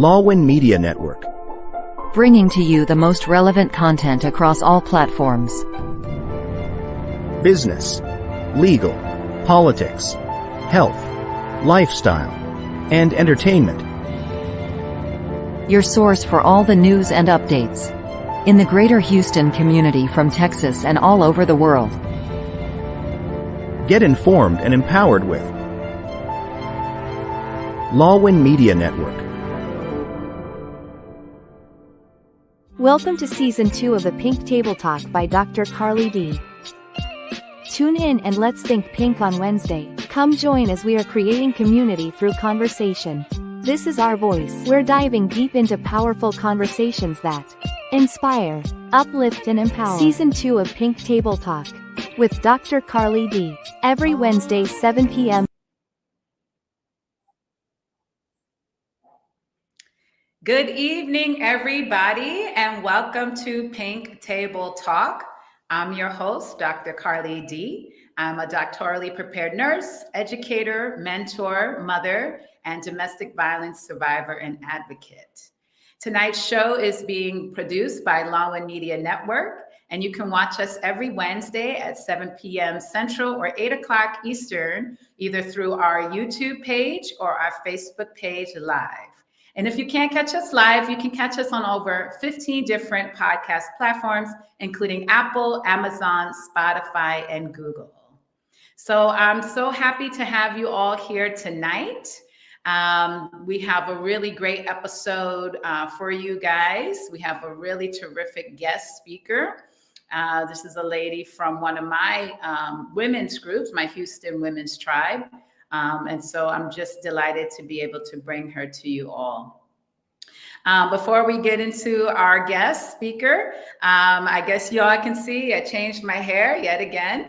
Lawin Media Network. Bringing to you the most relevant content across all platforms. Business, legal, politics, health, lifestyle, and entertainment. Your source for all the news and updates in the greater Houston community from Texas and all over the world. Get informed and empowered with Lawin Media Network. Welcome to Season 2 of the Pink Table Talk by Dr. Carly D. Tune in and let's think pink on Wednesday. Come join as we are creating community through conversation. This is our voice. We're diving deep into powerful conversations that inspire, uplift, and empower. Season 2 of Pink Table Talk with Dr. Carly D. Every Wednesday, 7 p.m. Good evening, everybody, and welcome to Pink Table Talk. I'm your host, Dr. Carly D. I'm a doctorally prepared nurse, educator, mentor, mother, and domestic violence survivor and advocate. Tonight's show is being produced by Lawin Media Network, and you can watch us every Wednesday at 7 p.m. Central or 8 o'clock Eastern, either through our YouTube page or our Facebook page live. And if you can't catch us live, you can catch us on over 15 different podcast platforms, including Apple, Amazon, Spotify, and Google. So I'm so happy to have you all here tonight. We have a really great episode for you guys. We have a really terrific guest speaker. This is a lady from one of my women's groups, my Houston Women's Tribe. And so I'm just delighted to be able to bring her to you all. Before we get into our guest speaker, I guess y'all can see I changed my hair yet again.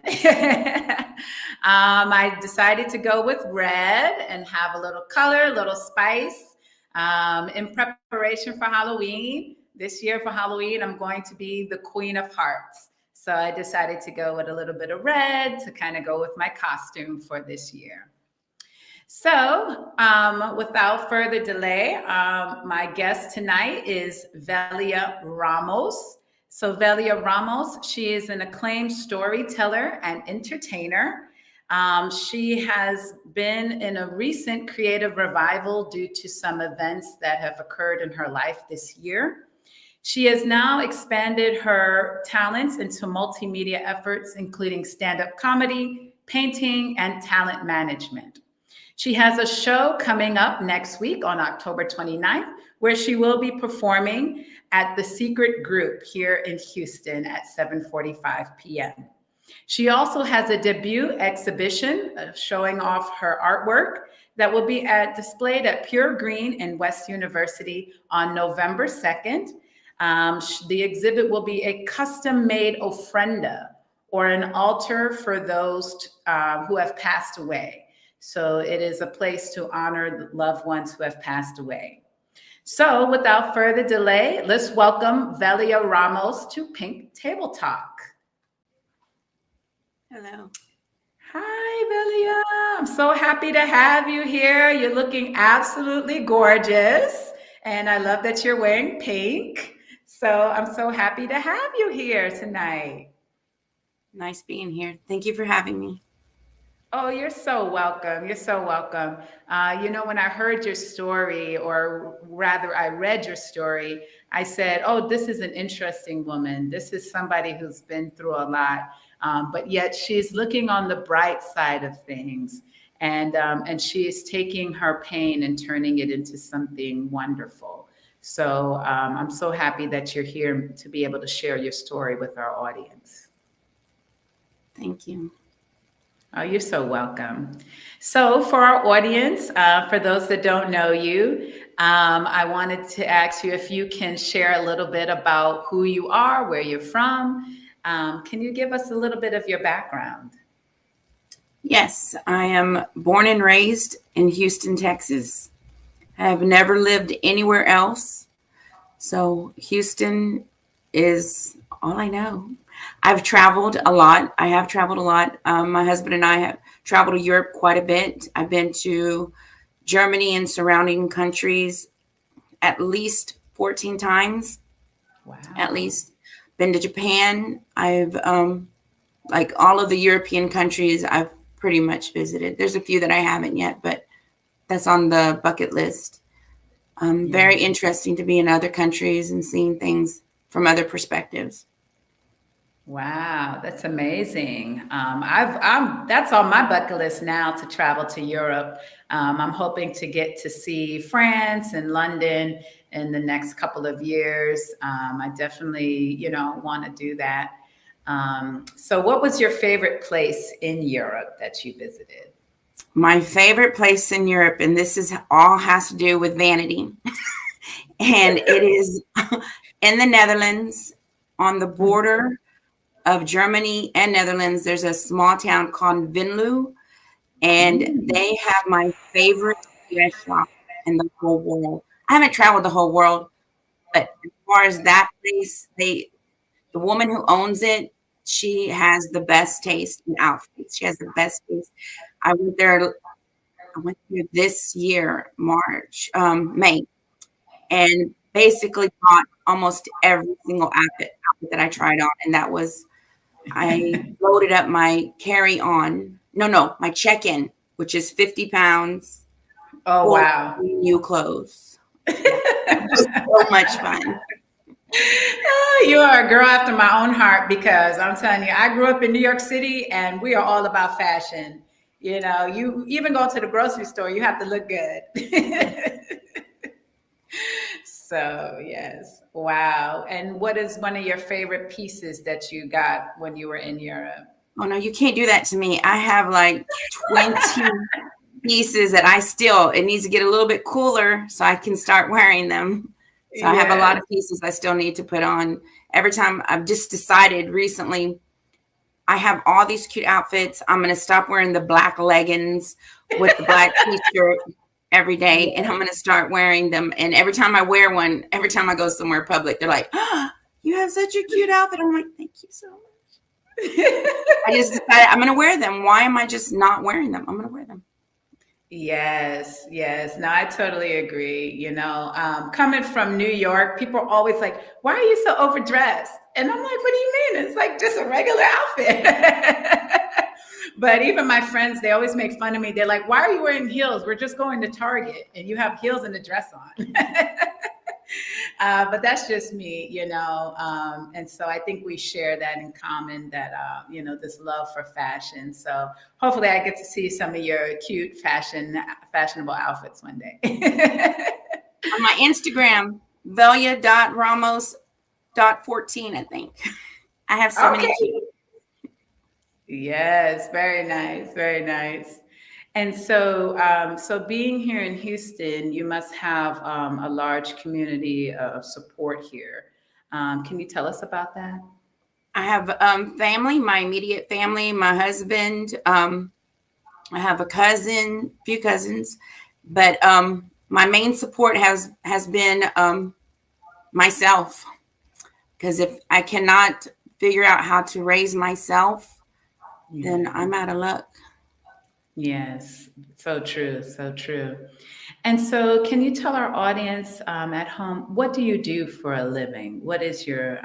I decided to go with red and have a little color, a little spice in preparation for Halloween. This year for Halloween, I'm going to be the Queen of Hearts. So I decided to go with a little bit of red to kind of go with my costume for this year. So without further delay, my guest tonight is Velia Ramos. So Velia Ramos, she is an acclaimed storyteller and entertainer. She has been in a recent creative revival due to some events that have occurred in her life this year. She has now expanded her talents into multimedia efforts, including stand-up comedy, painting, and talent management. She has a show coming up next week on October 29th, where she will be performing at the Secret Group here in Houston at 7:45 p.m. She also has a debut exhibition showing off her artwork that will be displayed at Pure Green in West University on November 2nd. The exhibit will be a custom-made ofrenda, or an altar for those who have passed away. So it is a place to honor the loved ones who have passed away. So without further delay, let's welcome Velia Ramos to Pink Table Talk. Hello. Hi, Velia. I'm so happy to have you here. You're looking absolutely gorgeous. And I love that you're wearing pink. So I'm so happy to have you here tonight. Nice being here. Thank you for having me. Oh, you're so welcome. You're so welcome. When I heard your story, or rather I read your story, I said, oh, this is an interesting woman. This is somebody who's been through a lot, but yet she's looking on the bright side of things. And she is taking her pain and turning it into something wonderful. So I'm so happy that you're here to be able to share your story with our audience. Thank you. Oh, you're so welcome. So for our audience, for those that don't know you, I wanted to ask you if you can share a little bit about who you are, where you're from. Can you give us a little bit of your background? Yes, I am born and raised in Houston, Texas. I have never lived anywhere else. So Houston is all I know. I've traveled a lot. I have traveled a lot. My husband and I have traveled to Europe quite a bit. I've been to Germany and surrounding countries, at least 14 times. Wow. At least. Been to Japan. I've like all of the European countries I've pretty much visited. There's a few that I haven't yet, but that's on the bucket list. Very interesting to be in other countries and seeing things from other perspectives. Wow, that's amazing. That's on my bucket list now to travel to Europe. I'm hoping to get to see France and London in the next couple of years. I definitely, want to do that. So what was your favorite place in Europe that you visited? My favorite place in Europe, and this is all has to do with vanity, and it is in the Netherlands on the border of Germany and Netherlands. There's a small town called Venlo, and they have my favorite dress shop in the whole world. I haven't traveled the whole world, but as far as that place, the woman who owns it, she has the best taste in outfits. She has the best taste. I went there this year, May, and basically bought almost every single outfit that I tried on. And that was, I loaded up my my check-in, which is 50 pounds. Oh, wow. New clothes. It was so much fun. You are a girl after my own heart, because I'm telling you, I grew up in New York City and we are all about fashion. You even go to the grocery store, you have to look good. So, yes. Wow. And what is one of your favorite pieces that you got when you were in Europe? Oh, no, you can't do that to me. I have like 20 pieces that it needs to get a little bit cooler so I can start wearing them. So I have a lot of pieces I still need to put on. Every time I've just decided recently, I have all these cute outfits. I'm going to stop wearing the black leggings with the black t-shirt every day, and I'm going to start wearing them. And every time I wear one, every time I go somewhere public, they're like, "Oh, you have such a cute outfit." I'm like, "Thank you so much." I just decided I'm going to wear them. Why am I just not wearing them? I'm going to wear them. Yes. No, I totally agree. Coming from New York, people are always like, "Why are you so overdressed?" And I'm like, "What do you mean? It's like just a regular outfit." But even my friends, they always make fun of me. They're like, "Why are you wearing heels? We're just going to Target and you have heels and a dress on." But that's just me, and so I think we share that in common, that, this love for fashion. So hopefully I get to see some of your cute fashionable outfits one day. On my Instagram, velia.ramos.14, I think. I have so many cute. Yes, very nice, very nice. And so, being here in Houston, you must have a large community of support here. Can you tell us about that? I have family, my immediate family, my husband. I have a few cousins, but my main support has been myself, because if I cannot figure out how to raise myself, then I'm out of luck. Yes, so true, so true. And so, can you tell our audience at home, what do you do for a living? What is your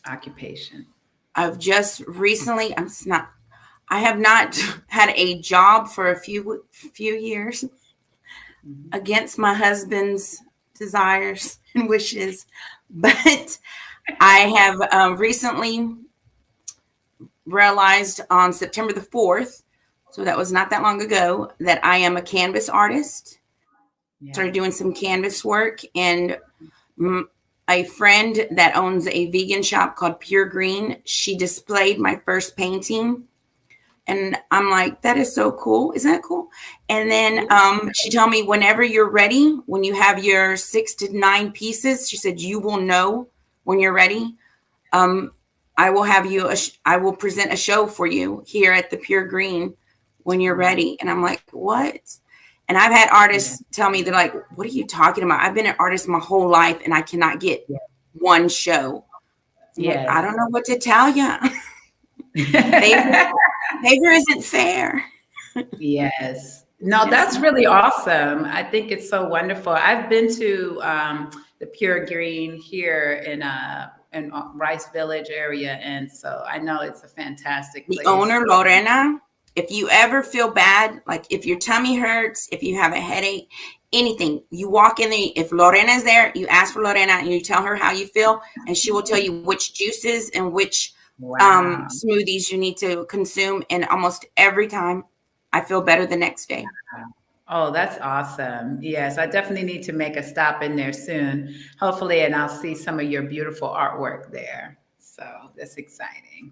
occupation? I've just recently, I have not had a job for a few years, against my husband's desires and wishes, but I have recently realized on September the 4th, so that was not that long ago, that I am a canvas artist. Started doing some canvas work, and a friend that owns a vegan shop called Pure Green, she displayed my first painting, and I'm like, that is so cool. Isn't that cool? And then she told me, whenever you're ready, when you have your 6 to 9 pieces, she said, you will know when you're ready. I will have you, I will present a show for you here at the Pure Green when you're ready. And I'm like, what? And I've had artists tell me, they're like, what are you talking about? I've been an artist my whole life and I cannot get one show. Like, I don't know what to tell you. Favor isn't fair. Yes. No, Yes. that's really awesome. I think it's so wonderful. I've been to the Pure Green here in Rice Village area, and so I know it's a fantastic The place. owner, Lorena, if you ever feel bad, like if your tummy hurts, if you have a headache, anything, you walk in there. If Lorena is there, you ask for Lorena and you tell her how you feel, and she will tell you which juices and which Wow. smoothies you need to consume. And almost every time, I feel better the next day. Oh, that's awesome. Yes, I definitely need to make a stop in there soon, hopefully, and I'll see some of your beautiful artwork there. So that's exciting.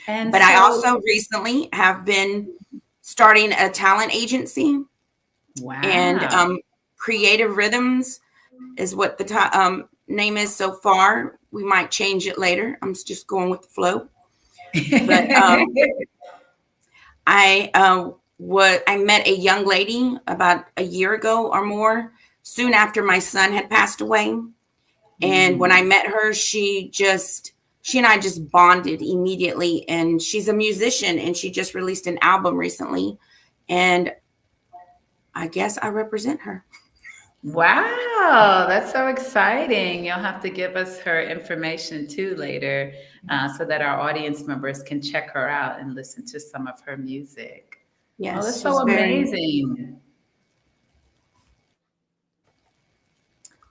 And But I so, also recently have been starting a talent agency, and wow. Creative Rhythms is what the name is so far. We might change it later. I'm just going with the flow. But I met a young lady about a year ago or more, soon after my son had passed away. And when I met her, she and I just bonded immediately. And she's a musician, and she just released an album recently. And I guess I represent her. Wow, that's so exciting. You'll have to give us her information too later, so that our audience members can check her out and listen to some of her music. Oh, Yes, that's so she's very. amazing.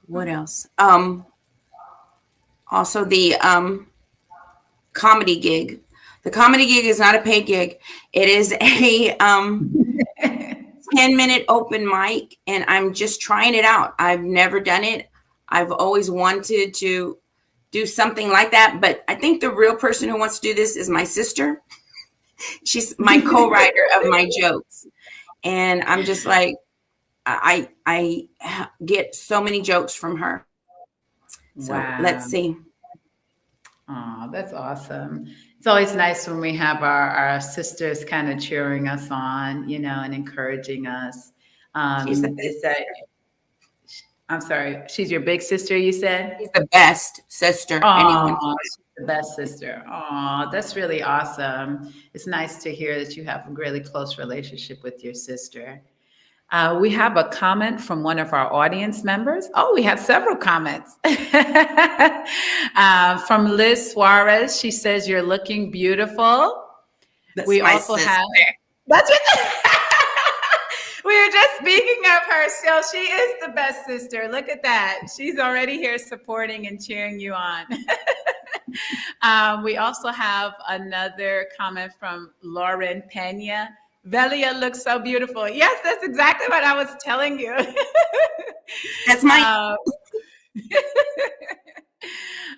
What else? Also the comedy gig. The comedy gig is not a paid gig. It is a 10-minute open mic, and I'm just trying it out. I've never done it. I've always wanted to do something like that, but I think the real person who wants to do this is my sister. She's my co-writer of my jokes. And I'm just like, I get so many jokes from her. So let's Wow. see. Oh, that's awesome. It's always nice when we have our sisters kind of cheering us on, and encouraging us. She's the best. Is that, I'm sorry, she's your big sister, you said? She's the best sister anyone. Oh, she's the best sister. Oh, that's really awesome. It's nice to hear that you have a really close relationship with your sister. We have a comment from one of our audience members. Oh, we have several comments. From Liz Suarez. She says, "You're looking beautiful." That's We my also sister. have, that's what, we were just speaking of her. So she is the best sister. Look at that. She's already here supporting and cheering you on. We also have another comment from Lauren Pena. Velia looks so beautiful. Yes, that's exactly what I was telling you. That's my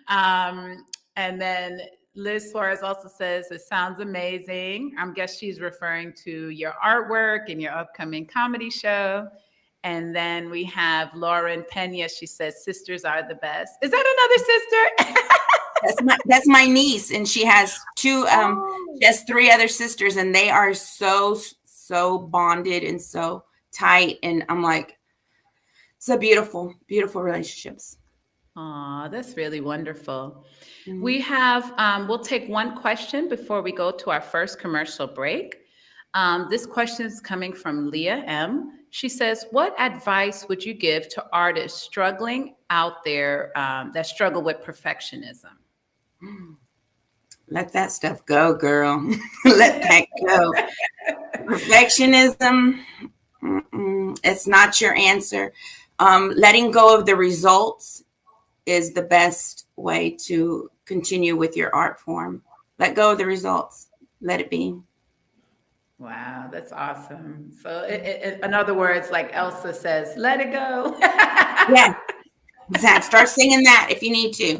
And then Liz Suarez also says, it sounds amazing. I guess she's referring to your artwork and your upcoming comedy show. And then we have Lauren Pena. She says, sisters are the best. Is that another sister? that's my niece, and she has two she has three other sisters, and they are so bonded and so tight. And I'm like, it's a beautiful relationships. Aw, that's really wonderful. Mm-hmm. We have, we'll take one question before we go to our first commercial break. This question is coming from Leah M. She says, what advice would you give to artists struggling out there that struggle with perfectionism? Let that stuff go, girl. Let that go. Perfectionism, it's not your answer. Letting go of the results is the best way to continue with your art form. Let go of the results. Let it be. Wow, that's awesome. So, in other words, like Elsa says, let it go. Yeah, exactly. Start singing that if you need to.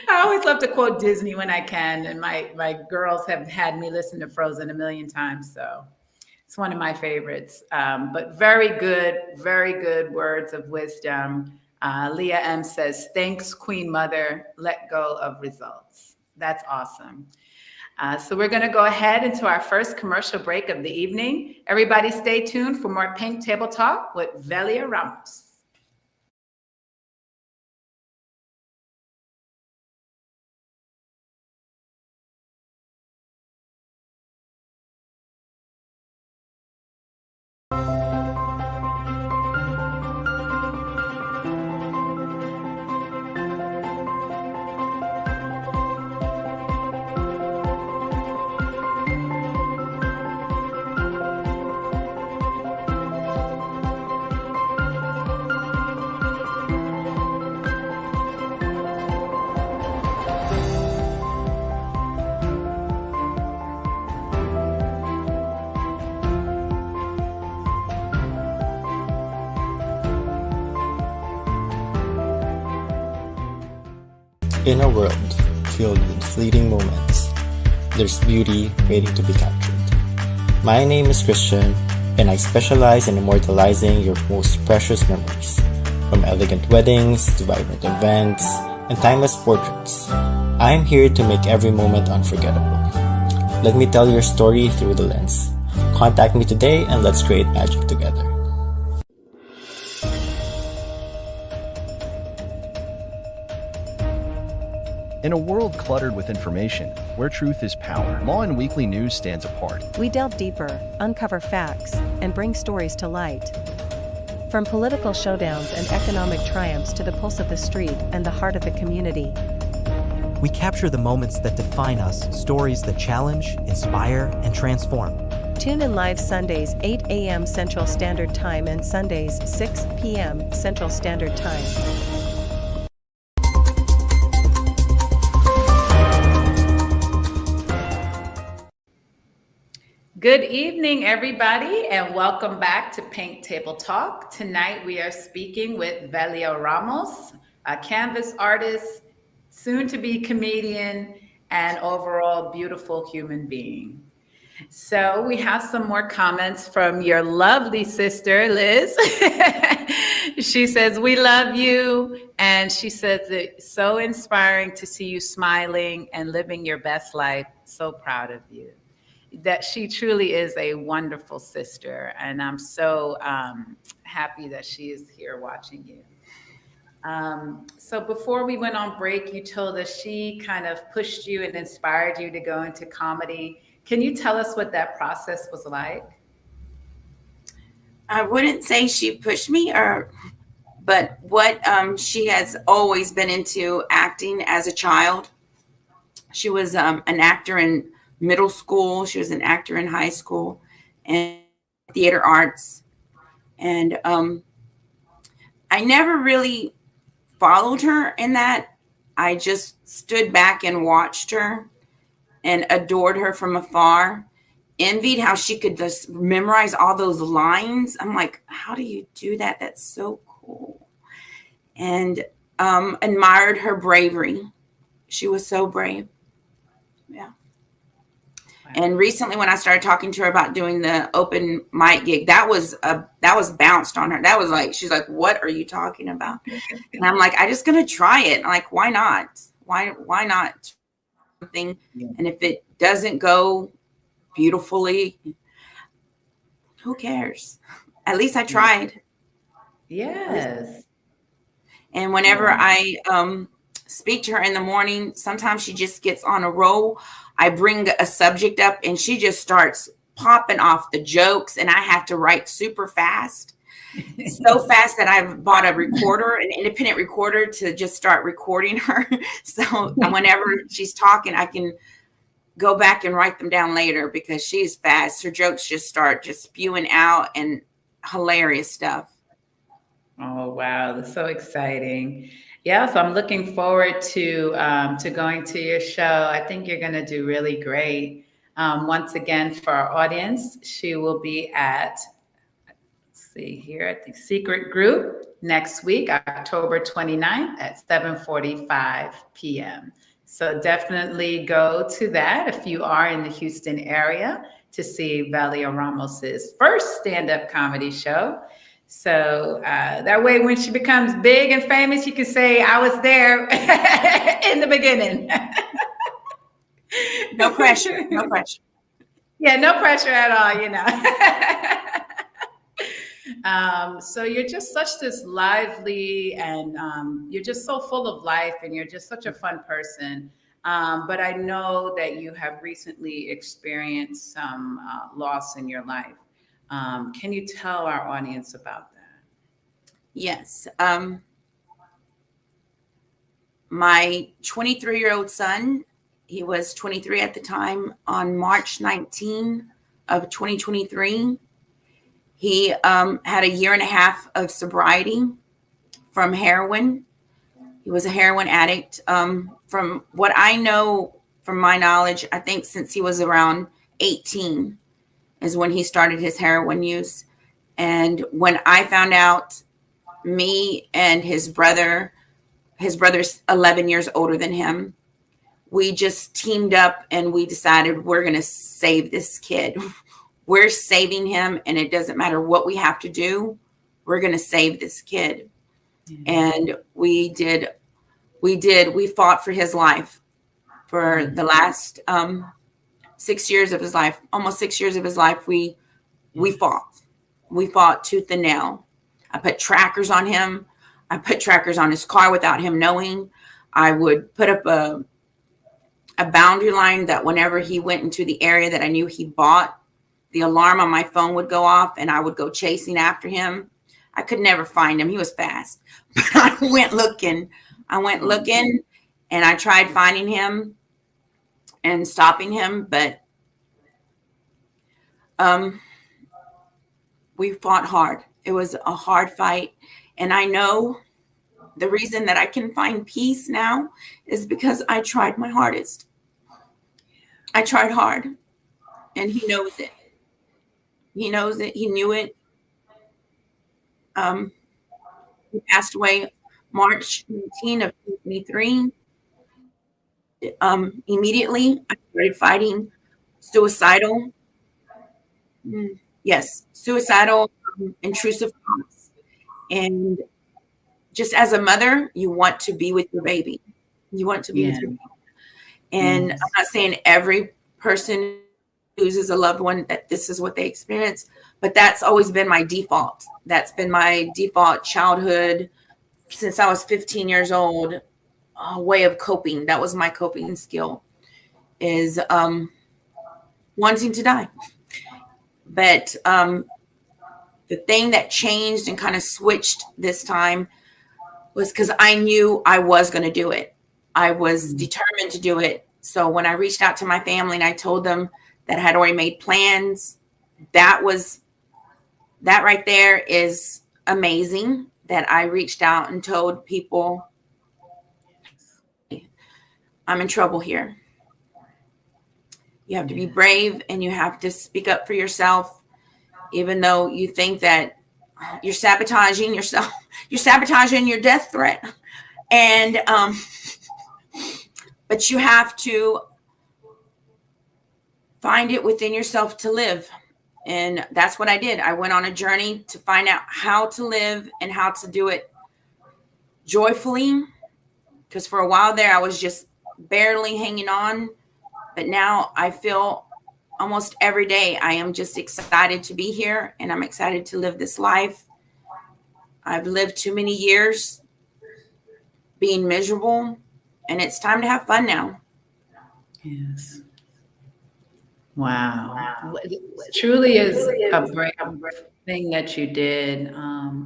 I always love to quote Disney when I can, and my girls have had me listen to Frozen a million times, so it's one of my favorites. But very good words of wisdom. Leah M says, "Thanks, Queen Mother. Let go of results." That's awesome. So we're going to go ahead into our first commercial break of the evening. Everybody, stay tuned for more Pink Table Talk with Velia Ramos. In a world filled with fleeting moments, there's beauty waiting to be captured. My name is Christian, and I specialize in immortalizing your most precious memories, from elegant weddings to vibrant events and timeless portraits. I'm here to make every moment unforgettable. Let me tell your story through the lens. Contact me today and let's create magic together. In a world cluttered with information, where truth is power, Law and Weekly News stands apart. We delve deeper, uncover facts, and bring stories to light. From political showdowns and economic triumphs to the pulse of the street and the heart of the community. We capture the moments that define us, stories that challenge, inspire, and transform. Tune in live Sundays 8 a.m. Central Standard Time and Sundays 6 p.m. Central Standard Time. Good evening, everybody, and welcome back to Pink Table Talk. Tonight we are speaking with Velia Ramos, a canvas artist, soon-to-be comedian, and overall beautiful human being. So we have some more comments from your lovely sister, Liz. She says, we love you. And she says, it's so inspiring to see you smiling and living your best life. So proud of you. That she truly is a wonderful sister. And I'm so happy that she is here watching you. So before we went on break, you told us she kind of pushed you and inspired you to go into comedy. Can you tell us what that process was like? I wouldn't say she pushed me, but what she has always been into acting as a child. She was an actor in middle school. She was an actor in high school and theater arts. And I never really followed her in that. I just stood back and watched her and adored her from afar, envied how she could just memorize all those lines. I'm like, how do you do that? That's so cool. And admired her bravery. She was so brave. Yeah. And recently, when I started talking to her about doing the open mic gig, that was bounced on her. That was like, she's like, "What are you talking about?" And I'm like, "I'm just gonna try it." I'm like, why not? Why not? Something, and if it doesn't go beautifully, who cares? At least I tried. Yes. And whenever I speak to her in the morning, sometimes she just gets on a roll. I bring a subject up and she just starts popping off the jokes, and I have to write super fast. So fast that I've bought a recorder, an independent recorder, to just start recording her. So whenever she's talking, I can go back and write them down later because she's fast. Her jokes just start just spewing out, and hilarious stuff. Oh, wow. That's so exciting. Yeah, so I'm looking forward to going to your show. I think you're going to do really great. Once again, for our audience, she will be at, let's see here, at the Secret Group next week, October 29th at 7:45 p.m. So definitely go to that if you are in the Houston area to see Velia Ramos's first stand-up comedy show. So that way, when she becomes big and famous, you can say, I was there in the beginning. No pressure. No pressure. Yeah, no pressure at all, you know. So you're just such this lively, and you're just so full of life, and you're just such a fun person. But I know that you have recently experienced some loss in your life. Can you tell our audience about that? Yes. My 23-year-old son, he was 23 at the time, on March 19 of 2023, he had a year and a half of sobriety from heroin. He was a heroin addict. From what I know, from my knowledge, I think since he was around 18 is when he started his heroin use. And when I found out, me and his brother His brother's 11 years older than him. We just teamed up and we decided we're going to save this kid. We're saving him, and it doesn't matter what we have to do. We're going to save this kid. And we fought for his life for the last 6 years of his life, almost 6 years of his life. We fought tooth and nail. I put trackers on him. I put trackers on his car without him knowing. I would put up a boundary line that whenever he went into the area that I knew he bought, the alarm on my phone would go off and I would go chasing after him. I could never find him. He was fast. But I went looking and I tried finding him and stopping him. But we fought hard. It was a hard fight. And I know the reason that I can find peace now is because I tried my hardest. I tried hard, and he knows it. He knows it. He knew it. He passed away March 19 of 2023. Immediately, I started fighting suicidal. Suicidal, intrusive thoughts. And just as a mother, you want to be with your baby. You want to be with your baby. And I'm not saying every person loses a loved one that this is what they experience, but that's always been my default. That's been my default childhood since I was 15 years old, way of coping. That was my coping skill, is wanting to die. But the thing that changed and kind of switched this time was because I knew I was going to do it. I was determined to do it. So when I reached out to my family and I told them that I had already made plans, that right there is amazing, that I reached out and told people, I'm in trouble here. You have to be brave and you have to speak up for yourself, even though you think that you're sabotaging yourself. You're sabotaging your death threat. And, but you have to find it within yourself to live. And that's what I did. I went on a journey to find out how to live and how to do it joyfully. Because for a while there, I was just barely hanging on. But now I feel almost every day I am just excited to be here, and I'm excited to live this life. I've lived too many years being miserable, and it's time to have fun now. Yes. Wow. It truly is a brave thing that you did.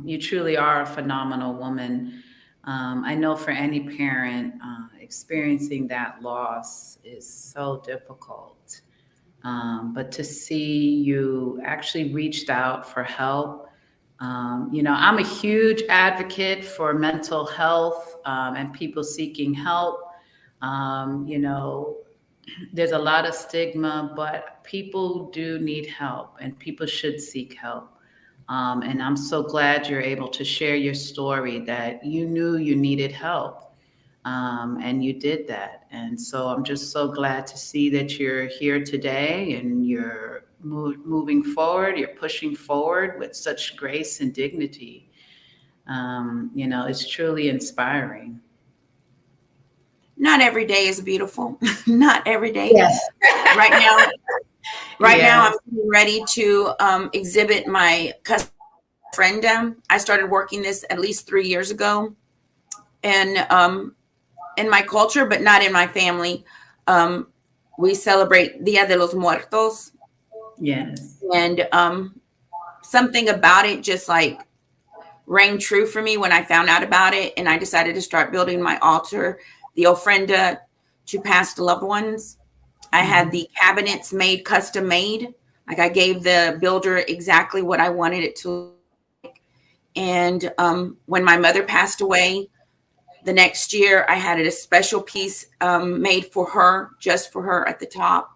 You truly are a phenomenal woman. I know for any parent, experiencing that loss is so difficult. But to see you actually reached out for help. I'm a huge advocate for mental health and people seeking help. There's a lot of stigma, but people do need help and people should seek help. And I'm so glad you're able to share your story, that you knew you needed help and you did that. And so I'm just so glad to see that you're here today and you're moving forward, you're pushing forward with such grace and dignity. It's truly inspiring. Not every day is beautiful. Not every day. Yes. Right now, I'm getting ready to exhibit my custom referendum. I started working this at least 3 years ago, and in my culture, but not in my family, we celebrate Dia de los Muertos. Yes. And something about it just like rang true for me when I found out about it, and I decided to start building my altar, the ofrenda to past loved ones. I had the cabinets made, custom made. Like I gave the builder exactly what I wanted it to look like. And when my mother passed away, the next year I had a special piece made for her, just for her at the top.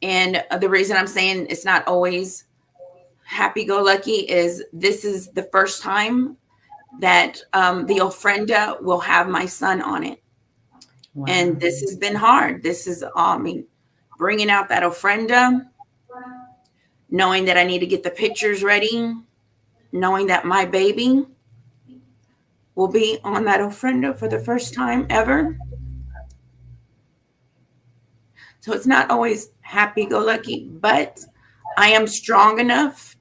And the reason I'm saying it's not always happy-go-lucky is this is the first time that the ofrenda will have my son on it. Wow. And this has been hard. This is, bringing out that ofrenda, knowing that I need to get the pictures ready, knowing that my baby will be on that ofrenda for the first time ever. So it's not always happy-go-lucky, but I am strong enough.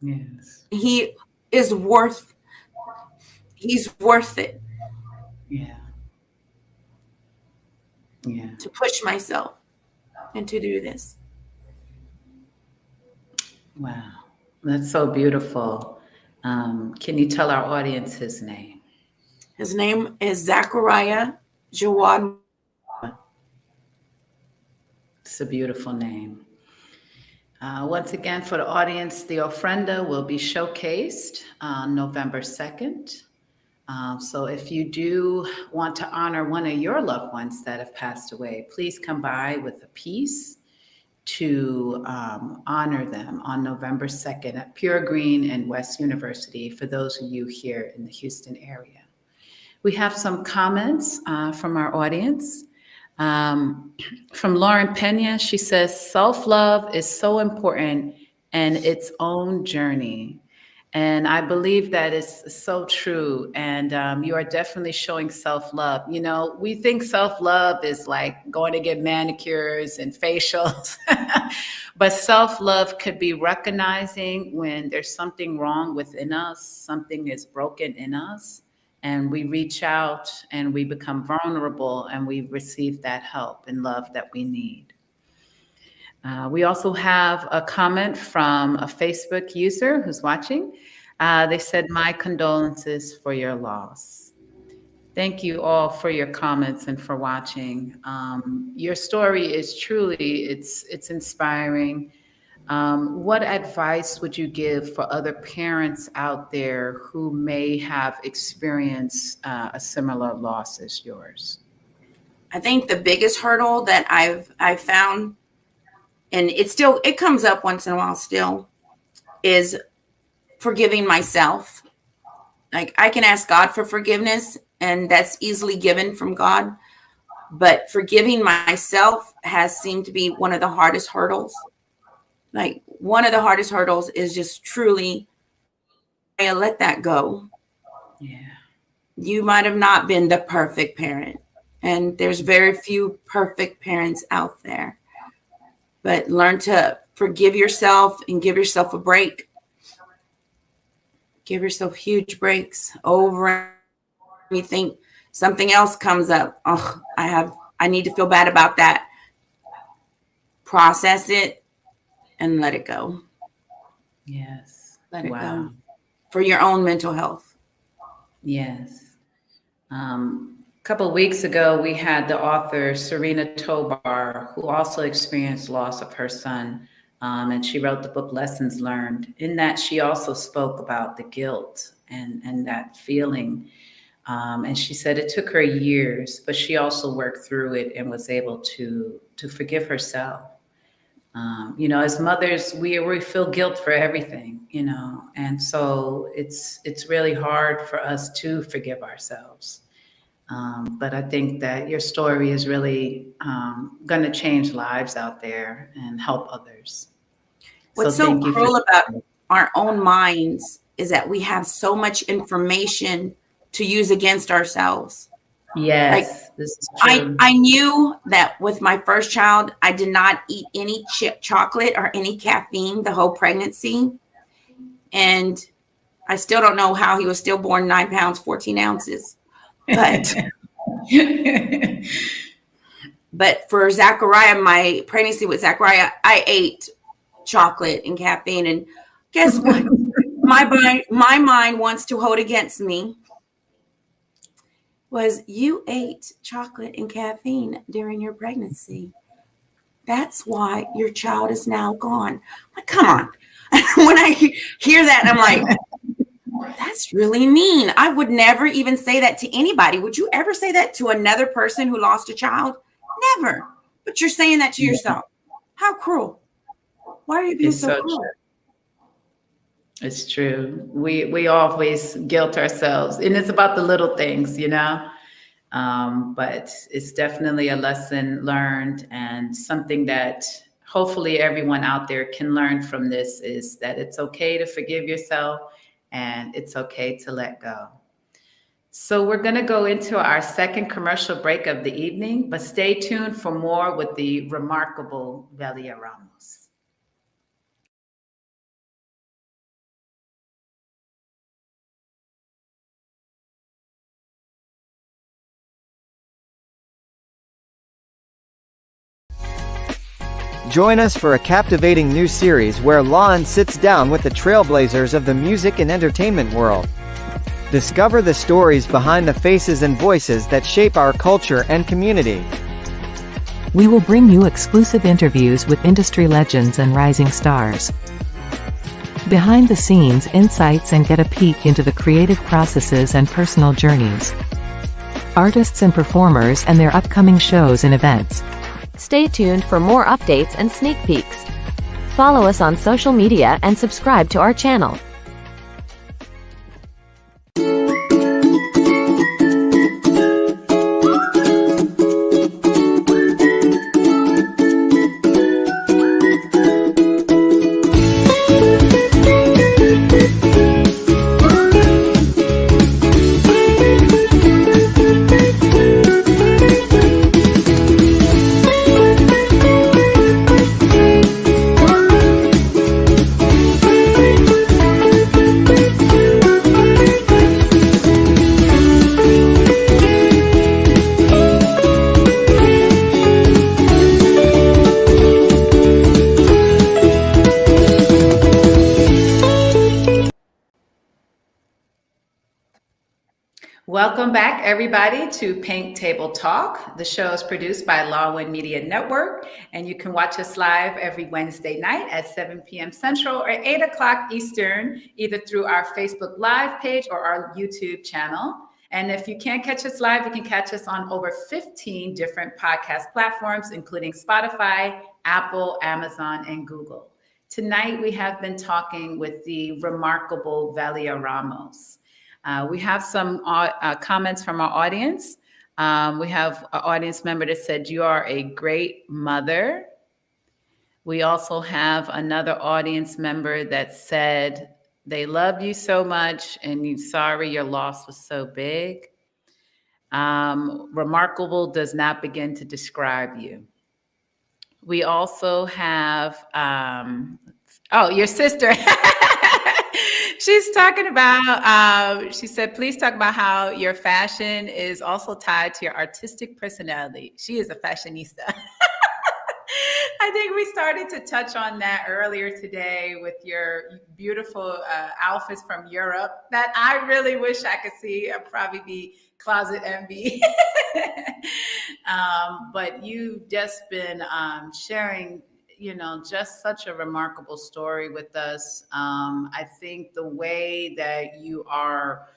Yes. He's worth it. Yeah. Yeah. To push myself and to do this. Wow. That's so beautiful. Can you tell our audience his name? His name is Zachariah Jawad. It's a beautiful name. Once again, for the audience, the ofrenda will be showcased on November 2nd. So if you do want to honor one of your loved ones that have passed away, please come by with a piece to honor them on November 2nd at Pure Green and West University for those of you here in the Houston area. We have some comments from our audience. From Lauren Pena, she says, self-love is so important and its own journey. And I believe that is so true. And you are definitely showing self-love. You know, we think self-love is like going to get manicures and facials, but self-love could be recognizing when there's something wrong within us, something is broken in us, and we reach out and we become vulnerable and we receive that help and love that we need. We also have a comment from a Facebook user who's watching. They said, my condolences for your loss. Thank you all for your comments and for watching. Your story is truly, it's inspiring. What advice would you give for other parents out there who may have experienced a similar loss as yours? I think the biggest hurdle that I've found, and it comes up once in a while still, is forgiving myself. Like, I can ask God for forgiveness, and that's easily given from God. But forgiving myself has seemed to be one of the hardest hurdles. Like, one of the hardest hurdles is just truly, I let that go. Yeah. You might have not been the perfect parent, and there's very few perfect parents out there. But learn to forgive yourself and give yourself a break. Give yourself huge breaks over. You think something else comes up. Oh, I need to feel bad about that. Process it and let it go. Yes. Let it go. For your own mental health. Yes. A couple of weeks ago, we had the author Serena Tobar, who also experienced loss of her son, and she wrote the book Lessons Learned. In that, she also spoke about the guilt and that feeling. And she said it took her years, but she also worked through it and was able to forgive herself. You know, as mothers, we feel guilt for everything, you know, and so it's really hard for us to forgive ourselves. But I think that your story is really going to change lives out there and help others. What's so cruel about our own minds is that we have so much information to use against ourselves. Yes, like, this is true. I knew that with my first child, I did not eat any chocolate or any caffeine the whole pregnancy. And I still don't know how he was still born 9 pounds, 14 ounces. But for Zachariah, my pregnancy with Zachariah, I ate chocolate and caffeine. And guess what? my mind wants to hold against me was, you ate chocolate and caffeine during your pregnancy. That's why your child is now gone. Like, come on. When I hear that, I'm like, that's really mean. I would never even say that to anybody. Would you ever say that to another person who lost a child? Never. But you're saying that to yourself. How cruel. Why are you being so cruel? It's true. We always guilt ourselves, and it's about the little things, you know. But it's definitely a lesson learned, and something that hopefully everyone out there can learn from this is that it's okay to forgive yourself, and it's okay to let go. So we're going to go into our second commercial break of the evening, but stay tuned for more with the remarkable Velia Ramos. Join us for a captivating new series where Lon sits down with the trailblazers of the music and entertainment world. Discover the stories behind the faces and voices that shape our culture and community. We will bring you exclusive interviews with industry legends and rising stars. Behind the scenes insights and get a peek into the creative processes and personal journeys. Artists and performers and their upcoming shows and events. Stay tuned for more updates and sneak peeks. Follow us on social media and subscribe to our channel. Welcome back, everybody, to Pink Table Talk. The show is produced by Lawin Media Network, and you can watch us live every Wednesday night at 7 p.m. Central or 8 o'clock Eastern, either through our Facebook Live page or our YouTube channel. And if you can't catch us live, you can catch us on over 15 different podcast platforms, including Spotify, Apple, Amazon, and Google. Tonight, we have been talking with the remarkable Velia Ramos. We have some comments from our audience. We have an audience member that said, "You are a great mother." We also have another audience member that said, "They love you so much and you're sorry your loss was so big." Remarkable does not begin to describe you. We also have, your sister. She's talking about, she said, "Please talk about how your fashion is also tied to your artistic personality." She is a fashionista. I think we started to touch on that earlier today with your beautiful outfits from Europe that I really wish I could see. I'd probably be closet envy. But you've just been sharing, just such a remarkable story with us. I think the way that you are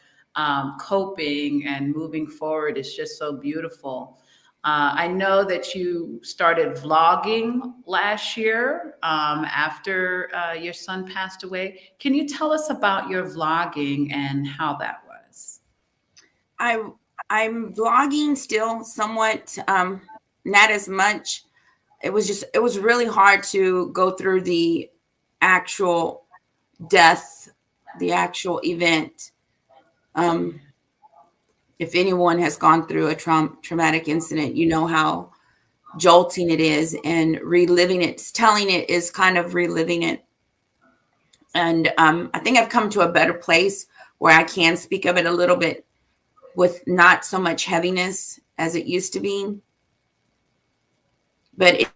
coping and moving forward is just so beautiful. I know that you started vlogging last year after your son passed away. Can you tell us about your vlogging and how that was? I'm vlogging still somewhat, not as much. It was really hard to go through the actual death, the actual event. If anyone has gone through a traumatic incident, you know how jolting it is, and reliving it, telling it is kind of reliving it. And I think I've come to a better place where I can speak of it a little bit with not so much heaviness as it used to be. But it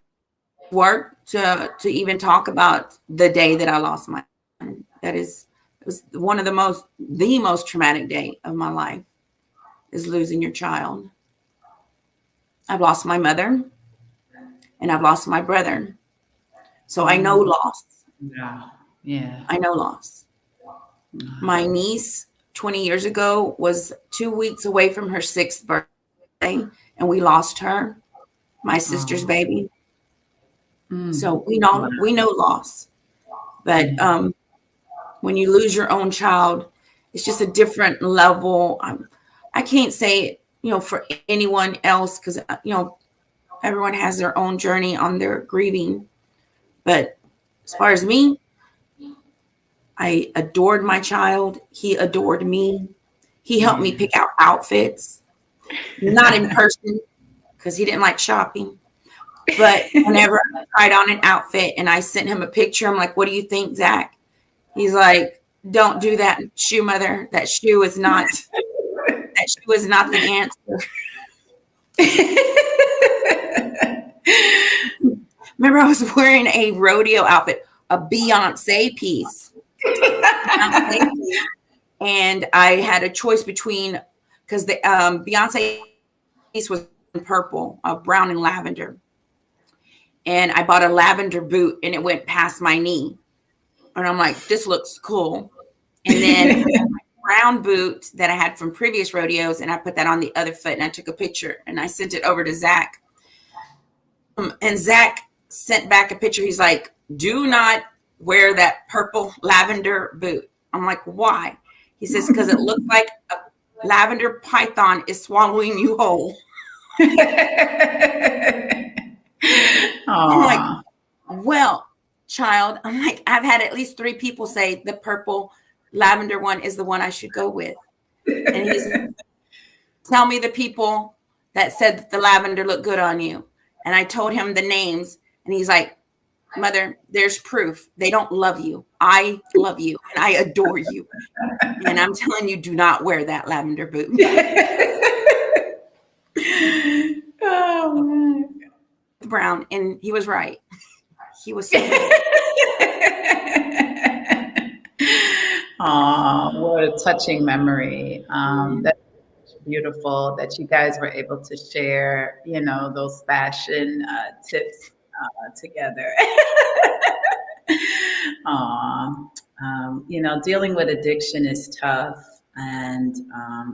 worked to even talk about the day that I lost my son. It was one of the most traumatic day of my life, is losing your child. I've lost my mother and I've lost my brother. So I know loss. Yeah. I know loss. My niece 20 years ago was 2 weeks away from her 6th birthday, and we lost her, my sister's baby. So we know loss. But when you lose your own child, it's just a different level. I can't say, for anyone else, because, everyone has their own journey on their grieving. But as far as me, I adored my child. He adored me. He helped me pick out outfits, not in person because he didn't like shopping. But whenever I tried on an outfit and I sent him a picture, I'm like, what do you think, Zach? He's like, don't do that shoe, mother. That shoe is not the answer. Remember, I was wearing a rodeo outfit, a Beyonce piece. And I had a choice between, because the Beyonce piece was purple, brown and lavender. And I bought a lavender boot and it went past my knee. And I'm like, this looks cool. And then my brown boot that I had from previous rodeos, and I put that on the other foot and I took a picture and I sent it over to Zach. And Zach sent back a picture. He's like, do not wear that purple lavender boot. I'm like, why? He says, because it looks like a lavender python is swallowing you whole. I'm like, well, child, I'm like, I've had at least 3 people say the purple lavender one is the one I should go with. And he's tell me the people that said that the lavender looked good on you. And I told him the names and he's like, mother, there's proof. They don't love you. I love you and I adore you. And I'm telling you, do not wear that lavender boot. Oh, man. Brown. And he was right. He was so Oh, what a touching memory. That's beautiful that you guys were able to share, those fashion tips together. Dealing with addiction is tough, and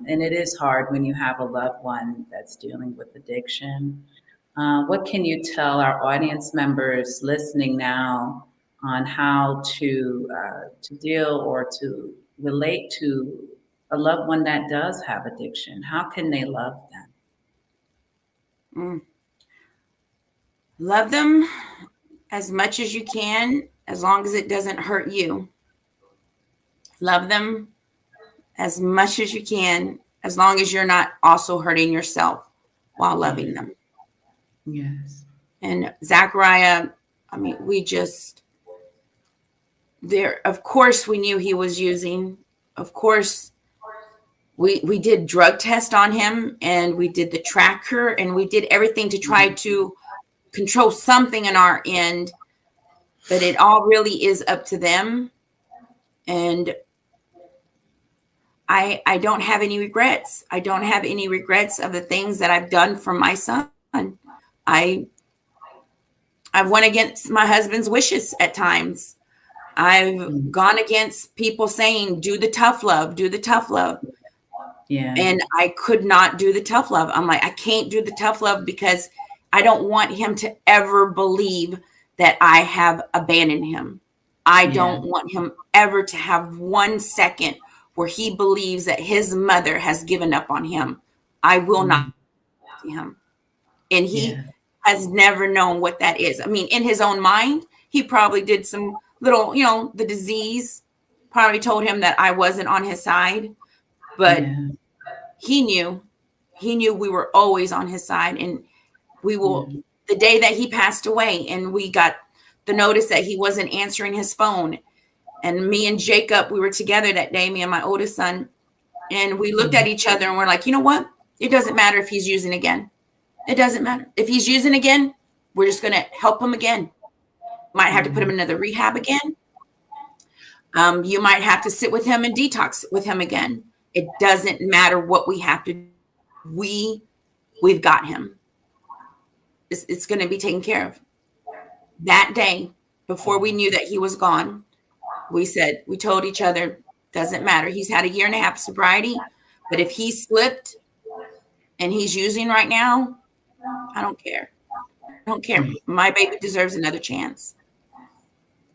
it is hard when you have a loved one that's dealing with addiction. What can you tell our audience members listening now on how to deal or to relate to a loved one that does have addiction? How can they love them? Love them as much as you can, as long as it doesn't hurt you. Love them as much as you can, as long as you're not also hurting yourself while loving them. Yes. And Zachariah, of course we knew he was using. Of course, we did drug test on him and we did the tracker and we did everything to try to control something in our end, but it all really is up to them. And I don't have any regrets. I don't have any regrets of the things that I've done for my son. I've went against my husband's wishes at times. I've gone against people saying, do the tough love, do the tough love. Yeah. And I could not do the tough love. I'm like, I can't do the tough love because I don't want him to ever believe that I have abandoned him. I don't want him ever to have 1 second where he believes that his mother has given up on him. I will not see him. And he has never known what that is. I mean, in his own mind, he probably did some little, the disease probably told him that I wasn't on his side, but he knew we were always on his side. And we will, the day that he passed away and we got the notice that he wasn't answering his phone, and me and Jacob, we were together that day, me and my oldest son, and we looked at each other and we're like, you know what? It doesn't matter if he's using again. It doesn't matter. If he's using again, we're just going to help him again. Might have to put him in another rehab again. You might have to sit with him and detox with him again. It doesn't matter what we have to do. We've got him. It's going to be taken care of. That day, before we knew that he was gone, we told each other, doesn't matter. He's had 1.5 years of sobriety, but if he slipped and he's using right now, I don't care. I don't care. My baby deserves another chance.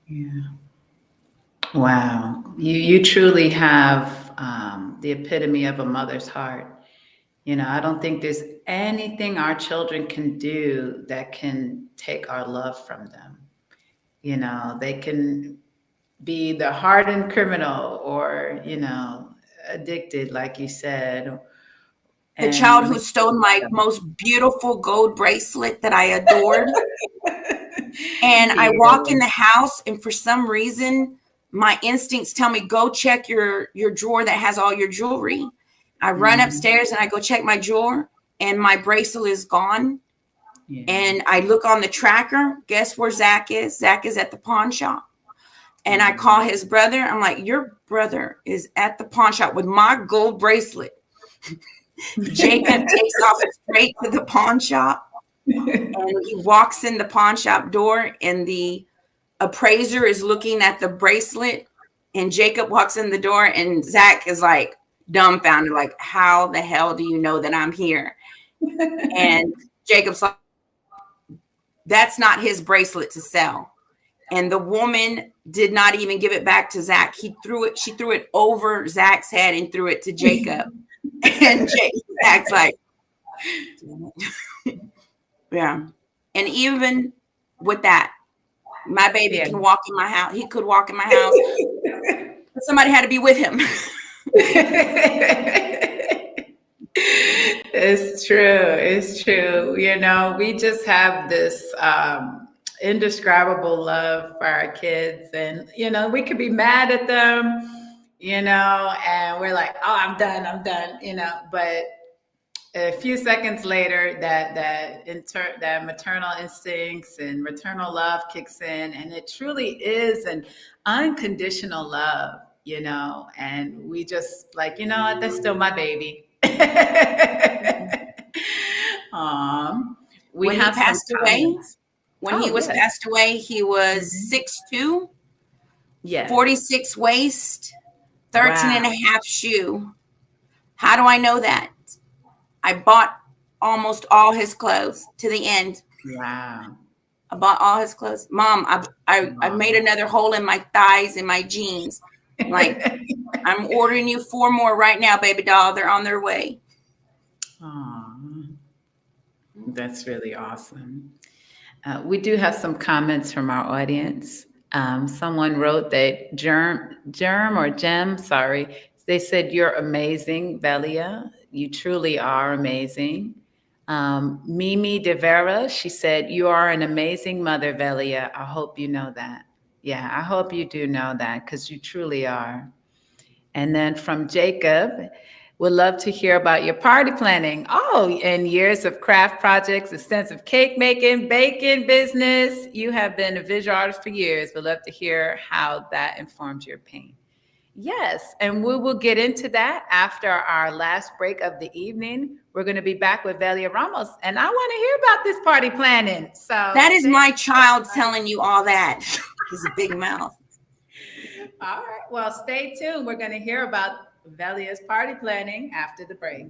Yeah. Wow. You truly have the epitome of a mother's heart. I don't think there's anything our children can do that can take our love from them. They can be the hardened criminal or, addicted, like you said. The child who stole my most beautiful gold bracelet that I adored. And I walk in the house, and for some reason, my instincts tell me, go check your drawer that has all your jewelry. I run upstairs and I go check my drawer, and my bracelet is gone. Yeah. And I look on the tracker. Guess where Zach is? Zach is at the pawn shop. And I call his brother. I'm like, your brother is at the pawn shop with my gold bracelet. Jacob takes off straight to the pawn shop. And he walks in the pawn shop door, and the appraiser is looking at the bracelet. And Jacob walks in the door, and Zach is like dumbfounded, like, how the hell do you know that I'm here? And Jacob's like, that's not his bracelet to sell. And the woman did not even give it back to Zach. She threw it over Zach's head and threw it to Jacob. And Zach's like, yeah. And even with that, my baby can walk in my house. He could walk in my house. But somebody had to be with him. It's true. We just have this indescribable love for our kids, and we could be mad at them, and we're like, oh, I'm done, but a few seconds later, that maternal instincts and maternal love kicks in, and it truly is an unconditional love, and we just like, what, that's still my baby. When he passed away, he was 6'2", 46 waist, 13 and a half shoe. How do I know that? I bought almost all his clothes to the end. Wow. I bought all his clothes. Mom, I made another hole in my thighs in my jeans. Like, I'm ordering you 4 more right now, baby doll. They're on their way. Aww. That's really awesome. We do have some comments from our audience. Someone wrote that Germ, they said, you're amazing, Velia. You truly are amazing. Mimi De Vera, she said, you are an amazing mother, Velia. I hope you know that. Yeah, I hope you do know that, because you truly are. And then from Jacob, would love to hear about your party planning. Oh, and years of craft projects, extensive cake making, baking business. You have been a visual artist for years. Would love to hear how that informed your paint. Yes, and we will get into that after our last break of the evening. We're going to be back with Velia Ramos, and I want to hear about this party planning. So that is my child telling you all that. He's a big mouth. All right, well, stay tuned. We're going to hear about Velia's party planning after the break.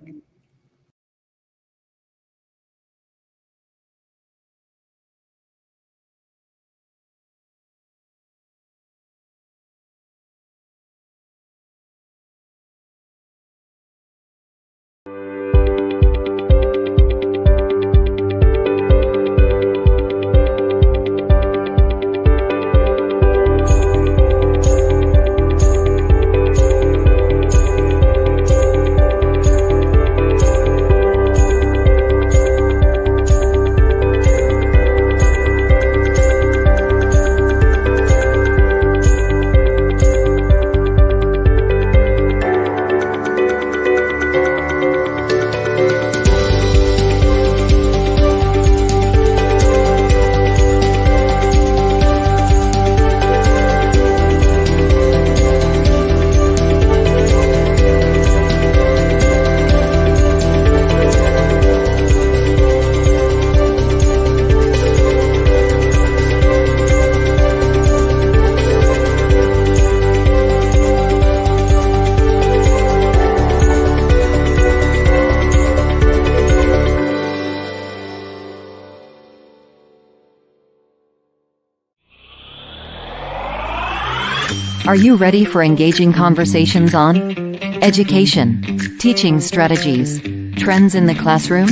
Are you ready for engaging conversations on education, teaching strategies, trends in the classroom?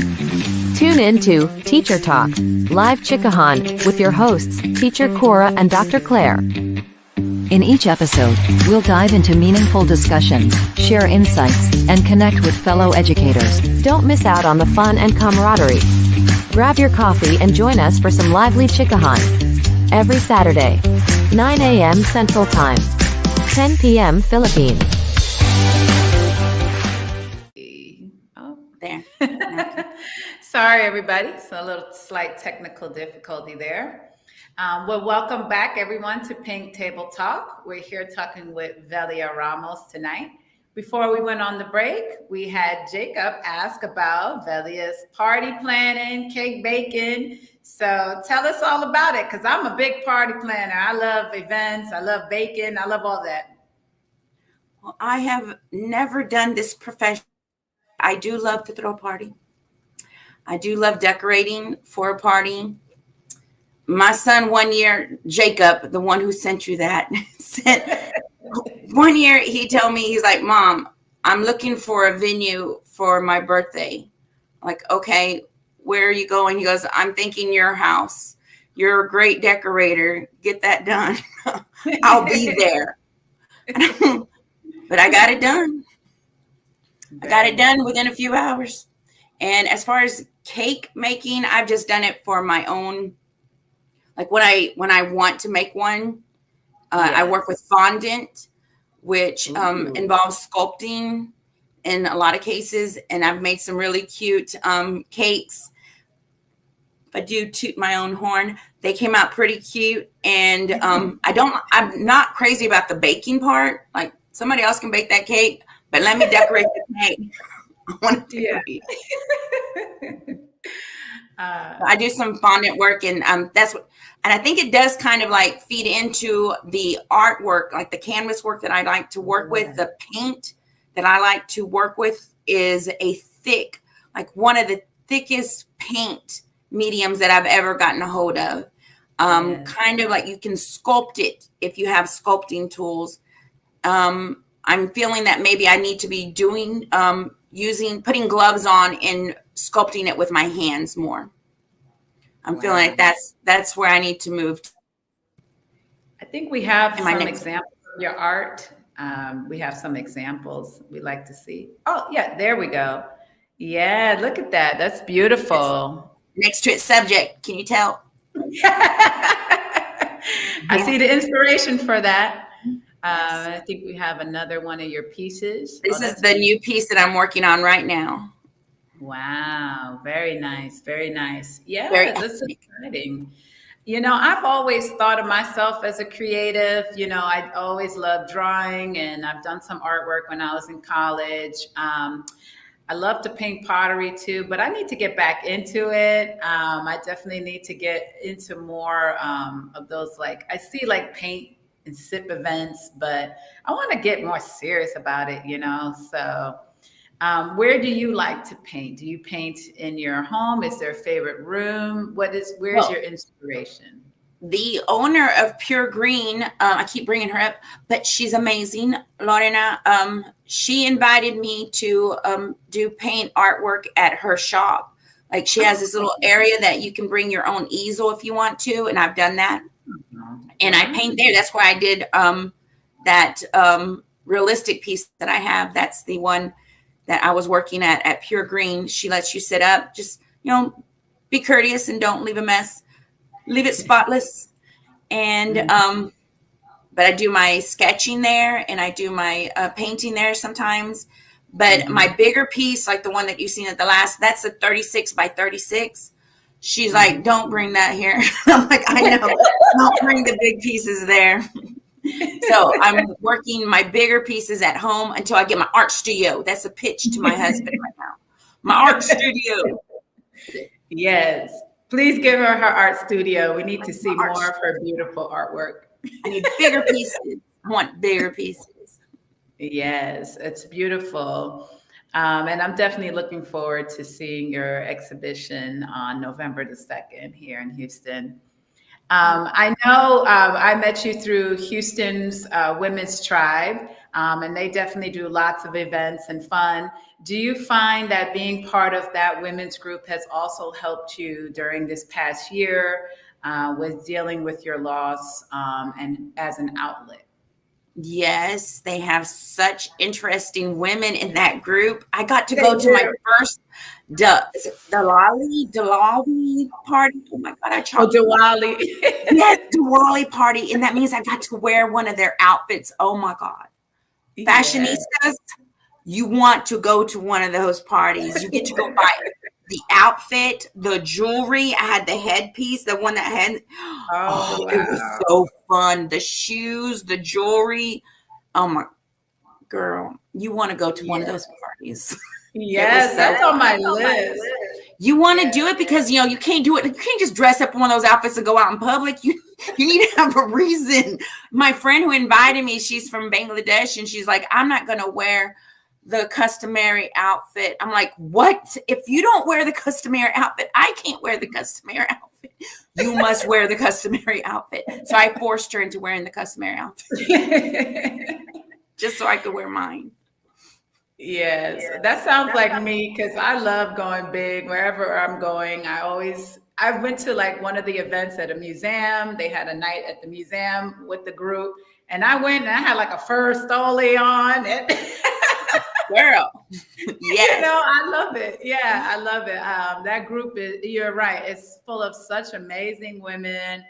Tune in to Teacher Talk, Live Chickahan, with your hosts, Teacher Cora and Dr. Claire. In each episode, we'll dive into meaningful discussions, share insights, and connect with fellow educators. Don't miss out on the fun and camaraderie. Grab your coffee and join us for some lively Chickahan. Every Saturday, 9 a.m. Central Time, 10 p.m. Philippines. Oh, There. sorry, everybody. So a little slight technical difficulty there. Well, welcome back, everyone, to Pink Table Talk. We're here talking with Velia Ramos tonight. Before we went on the break, we had Jacob ask about Velia's party planning, cake baking. So tell us all about it, because I'm a big party planner. I love events. I love baking. I love all that. Well, I have never done this profession. I do love to throw a party. I do love decorating for a party. My son, one year, Jacob, the one who sent you that, said, one year he told me, he's like, Mom, I'm looking for a venue for my birthday. I'm like, okay, where are you going? He goes, I'm thinking your house. You're a great decorator. Get that done. I'll be there. But I got it done. I got it done within a few hours. And as far as cake making, I've just done it for my own. Like when I want to make one, I work with fondant, which involves sculpting in a lot of cases. And I've made some really cute cakes. I do toot my own horn. They came out pretty cute. And I'm not crazy about the baking part. Like somebody else can bake that cake, but let me decorate the cake. I want to decorate. I do some fondant work, and that's what, and I think it does kind of like feed into the artwork, like the canvas work that I like to work with. The paint that I like to work with is a thick, like one of the thickest paint mediums that I've ever gotten a hold of. Kind of like you can sculpt it if you have sculpting tools. I'm feeling that maybe I need to be doing putting gloves on and sculpting it with my hands more. I'm feeling like that's where I need to move. I think we have some examples of your art. We have some examples we'd like to see. Oh, yeah, there we go. Yeah, look at that. That's beautiful. Next to its subject. Can you tell? I see the inspiration for that. I think we have another one of your pieces. This is the new piece that I'm working on right now. Wow. Very nice. Very nice. Yeah, this is exciting. You know, I've always thought of myself as a creative. You know, I always loved drawing, and I've done some artwork when I was in college. I love to paint pottery too, but I need to get back into it. I definitely need to get into more of those, like, I see like paint and sip events, but I want to get more serious about it, you know? So where do you like to paint? Do you paint in your home? Is there a favorite room? Where's your inspiration? The owner of Pure Green, I keep bringing her up, but she's amazing, Lorena. She invited me to do paint artwork at her shop. Like she has this little area that you can bring your own easel if you want to, and I've done that. And I paint there. That's why I did that realistic piece that I have. That's the one that I was working at Pure Green. She lets you sit up, just, you know, be courteous and don't leave a mess. Leave it spotless. And but I do my sketching there, and I do my painting there sometimes. But my bigger piece, like the one that you've seen at the last, that's a 36 by 36. She's like, don't bring that here. I'm like, I know, don't bring the big pieces there. So I'm working my bigger pieces at home until I get my art studio. That's a pitch to my husband right now. My art studio. Yes. Please give her art studio. We need to see more of her beautiful artwork. I need bigger pieces. I want bigger pieces. Yes, it's beautiful. And I'm definitely looking forward to seeing your exhibition on November the 2nd here in Houston. I know I met you through Houston's Women's Tribe, and they definitely do lots of events and fun. Do you find that being part of that women's group has also helped you during this past year with dealing with your loss and as an outlet? Yes, they have such interesting women in that group. I got to They go to my do. first is it Diwali party. Oh my God, I Oh, chopped. Diwali. Yes, Diwali party. And that means I got to wear one of their outfits. Oh my God. Yeah. Fashionistas, you want to go to one of those parties. You get to go buy the outfit, the jewelry. I had the headpiece, the one that had, Oh, it was wow. so fun. The shoes, the jewelry. Oh my girl, you want to go to one of those parties. It was Yes, so that's on my list. you want to do it because you can't do it. You can't just dress up in one of those outfits and go out in public. You need to have a reason. My friend who invited me, she's from Bangladesh, and she's like, I'm not going to wear the customary outfit. I'm like, what? If you don't wear the customary outfit, I can't wear the customary outfit. You must wear the customary outfit. So I forced her into wearing the customary outfit just so I could wear mine. Yes, that sounds like me because I love going big wherever I'm going. I went to like one of the events at a museum. They had a night at the museum with the group, and I went and I had like a fur stole on. And Girl, yes. I love it. Yeah, I love it. That group you're right. It's full of such amazing women,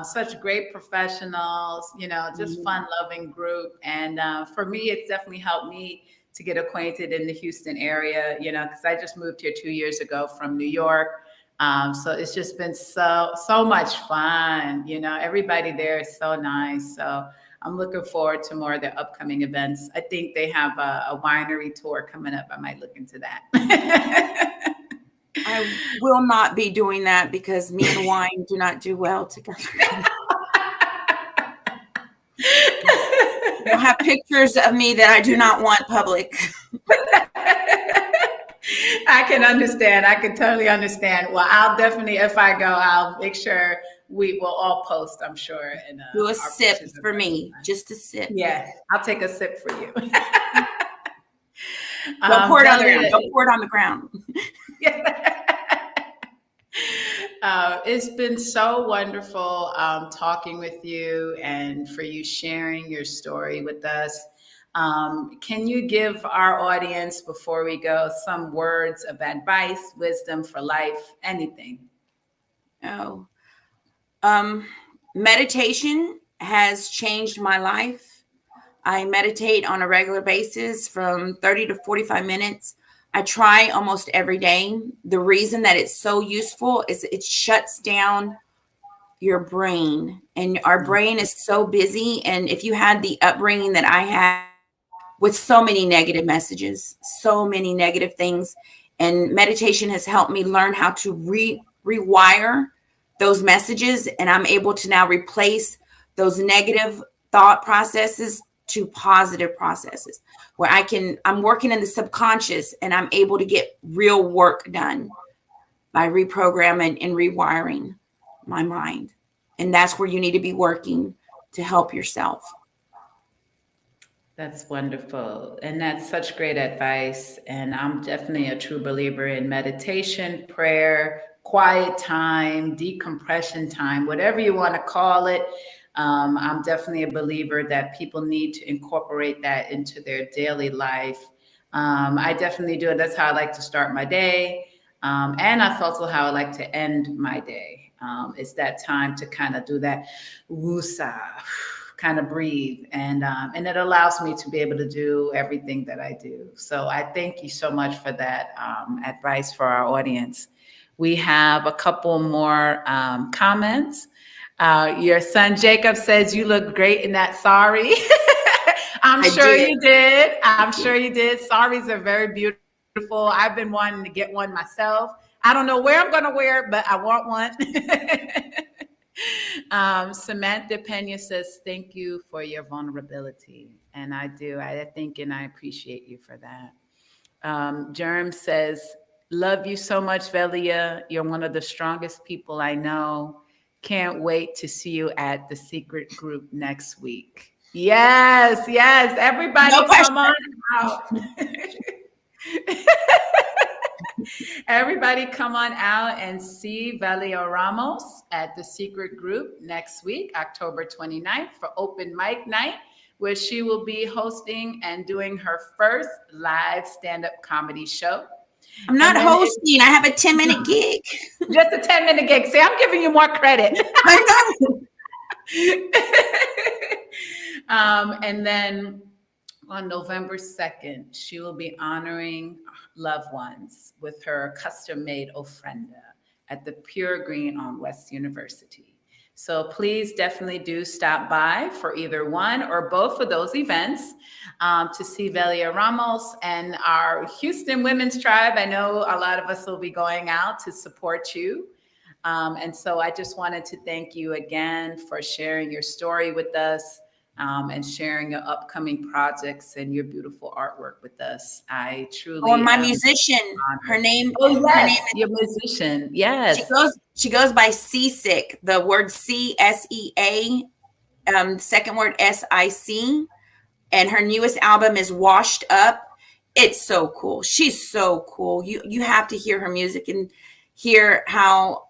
such great professionals, just fun loving group. And for me, it's definitely helped me to get acquainted in the Houston area, because I just moved here 2 years ago from New York. So it's just been so much fun. Everybody there is so nice. So I'm looking forward to more of their upcoming events. I think they have a winery tour coming up. I might look into that. I will not be doing that because me and wine do not do well together. You'll have pictures of me that I do not want public. I can understand. I can totally understand. Well, I'll definitely, if I go, I'll make sure we will all post, I'm sure. And do a sip for me, just a sip. Yeah, I'll take a sip for you. Don't pour it on the ground. Don't pour it on the ground. It's been so wonderful talking with you and for you sharing your story with us. Can you give our audience, before we go, some words of advice, wisdom for life, anything? Meditation has changed my life. I meditate on a regular basis from 30 to 45 minutes. I try almost every day. The reason that it's so useful is it shuts down your brain, and our brain is so busy. And if you had the upbringing that I had with so many negative messages, so many negative things, and meditation has helped me learn how to rewire those messages. And I'm able to now replace those negative thought processes to positive processes where I'm working in the subconscious and I'm able to get real work done by reprogramming and rewiring my mind. And that's where you need to be working to help yourself. That's wonderful. And that's such great advice. And I'm definitely a true believer in meditation, prayer, quiet time, decompression time, whatever you want to call it. I'm definitely a believer that people need to incorporate that into their daily life. I definitely do it. That's how I like to start my day. And that's also how I like to end my day. It's that time to kind of do that woosah, kind of breathe. And it allows me to be able to do everything that I do. So I thank you so much for that advice for our audience. We have a couple more comments. Your son Jacob says you look great in that sari. I'm sure you did. I'm sure you did. Saris are very beautiful. I've been wanting to get one myself. I don't know where I'm going to wear it, but I want one. Samantha Pena says, thank you for your vulnerability. And I do. I think and I appreciate you for that. Germ says, love you so much, Velia. You're one of the strongest people I know. Can't wait to see you at the secret group next week. Yes, yes. Everybody No come on out. Everybody come on out and see Valia Ramos at the secret group next week, October 29th, for open mic night, where she will be hosting and doing her first live stand-up comedy show. I'm not hosting. I have a 10-minute gig. Just a 10-minute gig. See, I'm giving you more credit. I know. And then on November 2nd, she will be honoring loved ones with her custom-made ofrenda at the Pure Green on West University. So please definitely do stop by for either one or both of those events to see Valia Ramos and our Houston Women's Tribe. I know a lot of us will be going out to support you. And so I just wanted to thank you again for sharing your story with us and sharing your upcoming projects and your beautiful artwork with us. I truly. Oh, my musician. Her name. Oh, yes, her name is, your musician. Yes. She goes by Seasick. The word C-S-E-A, second word S-I-C. And her newest album is Washed Up. It's so cool. She's so cool. You have to hear her music and hear how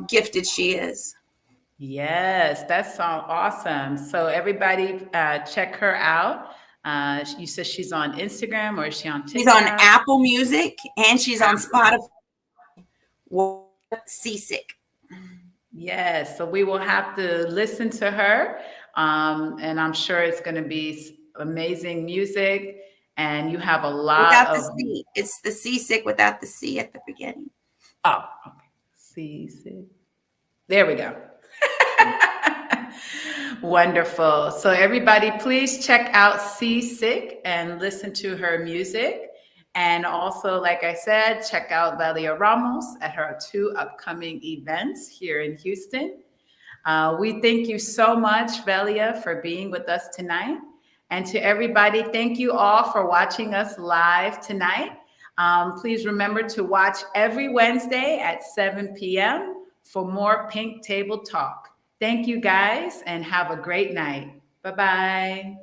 gifted she is. Yes, that sounds awesome. So everybody check her out. You said she's on Instagram, or is she on TikTok? She's on Apple Music and she's on Spotify. Seasick. Yes, so we will have to listen to her. And I'm sure it's going to be amazing music. And you have a lot without of... the C. It's the Seasick without the C at the beginning. Oh, okay. Seasick. There we go. Wonderful. So everybody, please check out Seasick and listen to her music. And also, like I said, check out Valia Ramos at her 2 upcoming events here in Houston. We thank you so much, Valia, for being with us tonight. And to everybody, thank you all for watching us live tonight. Please remember to watch every Wednesday at 7 p.m. for more Pink Table Talk. Thank you guys and have a great night. Bye-bye.